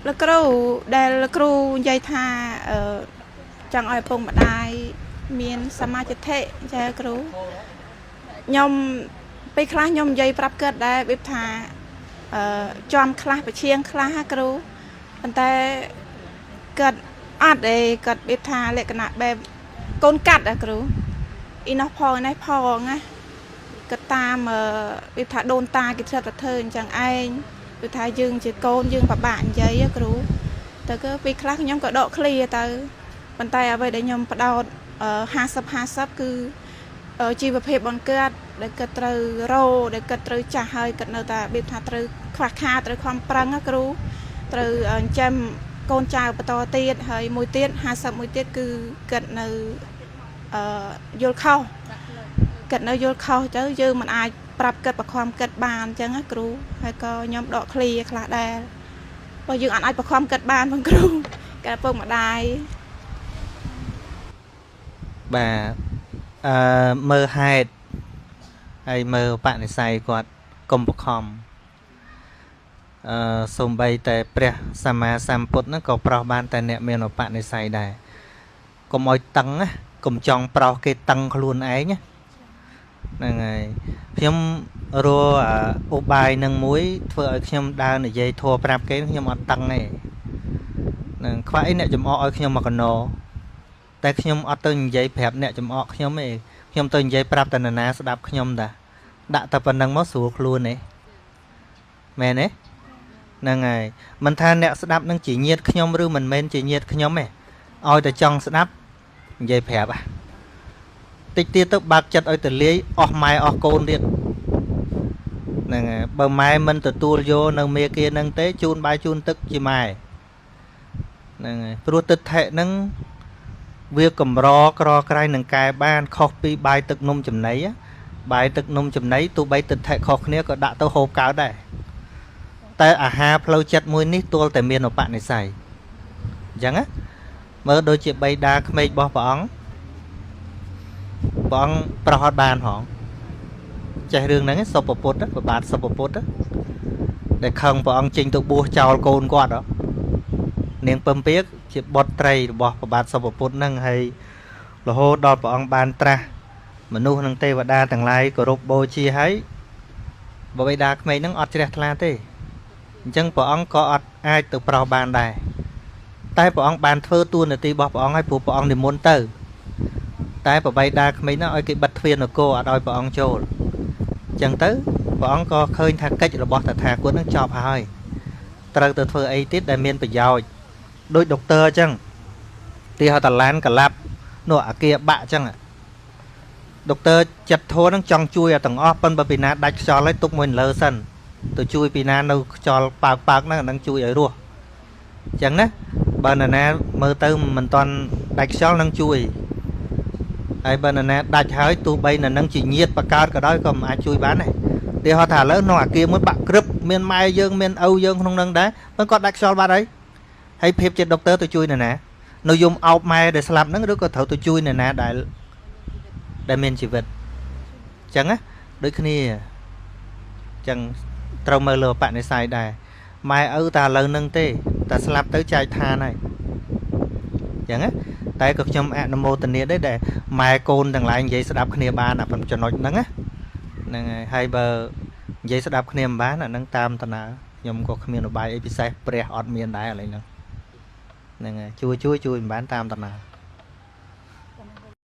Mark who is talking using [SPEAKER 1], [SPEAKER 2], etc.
[SPEAKER 1] លោកគ្រូដែលលោកគ្រូនិយាយថាចង់ឲ្យពងម្ដាយមានសមាជិទ្ធិចាគ្រូខ្ញុំពេលខ្លះខ្ញុំនិយាយប្រាប់គាត់ដែរវាថាចំខ្លះបជាងខ្លះគ្រូប៉ុន្តែគាត់អត់ទេគាត់វាថាលក្ខណៈបែបកូនកាត់គ្រូអ៊ីនោះផងនេះផងណាគាត់តាមវាថាដូនតាគេធ្លាប់តែធ្វើអញ្ចឹងឯងវាថាយើងជាកូនយើងពិបាកនិយាយគ្រូតែគឺពេលខ្លះខ្ញុំក៏ដកឃ្លាទៅប៉ុន្តែអ្វីដែលខ្ញុំបដោត50 គឺជីវភាពរបស់គាត់ដែលគាត់ត្រូវរោដែលគាត់ត្រូវចាស់ហើយគាត់នៅតែវាថាត្រូវខ្វះខាតត្រូវខំប្រឹងគ្រូត្រូវចិញ្ចឹមកូនចៅបន្តទៀតហើយមួយទៀត50មួយទៀតគឺគាត់នៅយល់ខុសគាត់នៅយល់ខុសទៅយើងមិនអាចប្រាប់គាត់បខំគាត់បានអញ្ចឹងណាគ្រូហើយក៏ខ្ញុំដកឃ្លាខ្លះដែរព្រោះយើងអាចបខំគាត់បានផងគ្រូគាត់ពុកម្ដាយ
[SPEAKER 2] បាទមើលហេតុហើយមើលបនិស័យគាត់កុំបខំសំបីតែព្រះសម្មាសម្ពុទ្ធហ្នឹងក៏ប្រោសបានតែអ្នកមានឧបនិស្ស័យដែរកុំឲ្យតឹងណាកុំចង់ប្រោសគេតឹងខ្លួនឯងហ្នឹងហើយខ្ញុំរកឧបាយនឹងមួយធ្វើឲ្យខ្ញុំដើរនិយាយធัวប្រាប់គេខ្ញុំអត់តឹងទេនឹងខ្វះអីអ្នកចំអកឲ្យខ្ញុំមកកណោតែខ្ញុំអត់ទៅនិយាយប្រាប់អ្នកចំអកខ្ញុំទេខ្ញុំទៅនិយាយប្រាប់តែនរណាស្ដាប់ខ្ញុំតាដាក់តែប៉ុណ្្នឹងមកស្រួលខ្លួនទេមែនទេហ្នឹងហើយមិនថាអ្នកស្ដាប់នឹងជាញាតិខ្ញុំឬមិនមែនជាញាតិខ្ញុំទេឲ្យតែចង់ស្ដាប់និយាយប្រាប់តិចទៀតទៅបើកចិត្តឲ្យទៅលាយអស់ម៉ែអស់កូនទៀតហ្នឹងហើយបើម៉ែមិនទទួលយកនៅមេគានឹងទេជូនបាយជូនទឹកជាម៉ែហ្នឹងហើយព្រោះទឹកថេហ្នឹងវាកម្រក្រក្រៃនឹងកែបានខុសពីបាយទឹកនំចំណីបាយទឹកនំចំណីទោះបីទឹកថេខុសគ្នាក៏ដាក់ទៅហូបកើតដែរតែអាហារផ្លូវចិត្តមួយនេះទល់តែមានឧបនិស្ស័យអញ្ចឹងណាមើលដូចជាបិតាក្មេករបស់ព្រះអង្គប្រោសអត់បានហងចេះរឿងហ្នឹងសុពពុទ្ធប្របាទសុពពុទ្ធដែលខឹងព្រះអង្គចេញទៅបួសចោលកូនគាត់នាងពំពាកជាបុត្រីរបស់ប្របាទសុពពុទ្ធហ្នឹងហើយរហូតដល់ព្រះអង្គបានត្រាស់មនុស្សនិងទេវតាទាំងឡាយគោរពបូជាហើយបិតាក្មេកហ្នឹងអត់ជ្រះថ្លាទេអញ្ចឹងព្រះអង្គក៏អត់អាចទៅប្រោសបានដែរតែព្រះអង្គបានធ្វើតួនាទីរបស់ព្រះអង្គឲ្យព្រោះព្រះអង្គនិមន្តទៅតែបិតាក្មេកហ្នឹងឲ្យគេបិទទ្វារនគរអត់ឲ្យព្រះអង្គចូលអញ្ចឹងទៅព្រះអង្គក៏ឃើញថាកិច្ចរបស់តថាគតហ្នឹងចប់ហើយត្រូវទៅធ្វើអីទៀតដែលមានប្រយោជន៍ដូចដុកទ័រអញ្ចឹងទីហៅតាឡានកលាប់នោះអាគារបាក់អញ្ចឹងដុកទ័រចិត្តធួហ្នឹងចង់ជួយឲ្យទាំងអស់ប៉ុន្តែពីណាដាច់ខ្យល់ហើយទុកមួយលើសិនទៅជួយពីណានៅខ្យល់ប៉ើកហ្នឹងអានឹងជួយឲ្យរស់អញ្ចឹងណាបើនរណាមើលទៅមិនតាន់ដាច់ខ្យល់នឹងជួយហើយបើនរណាដាច់ហើយទោះបីនរនឹងជាញាតបកើតក៏ដោយក៏មិនអាចជួយបានដែរទីហៅថាឥឡូវក្នុងអាគារមួយបាក់ក្រឹបមានម៉ែយើងមានឪយើងក្នុងនឹងដែរមិនគាត់ដាច់ខ្យល់បាត់ហើយភាពជាដុកទ័រទៅជួយនរណានៅយំអោបម៉ែដែលស្លាប់ហ្នឹងឬក៏ត្រូវទៅជួយនរណាដែលមានជីវិតអញ្ចឹងណាដូចគ្នាអញ្ចឹងត្រូវមើលលើបនិស្ស័យដែរម៉ែឪតែឥឡូវហ្នឹងទេតែស្លាប់ទៅចែកឋានហើយអញ្ចឹងណាតែក៏ខ្ញុំអនុមោទនាដែរដែលម៉ែកូនទាំងឡាយនិយាយស្ដាប់គ្នាបានអាចំណុចហ្នឹងណាហ្នឹងហើយបើនិយាយស្ដាប់គ្នាមិនបានអាហ្នឹងតាមតាណាខ្ញុំក៏គ្មានឧបាយអីពិសេសព្រះអត់មានដែរឥឡូវហ្នឹងហ្នឹងហើយជួយមិនបានតាមតាណា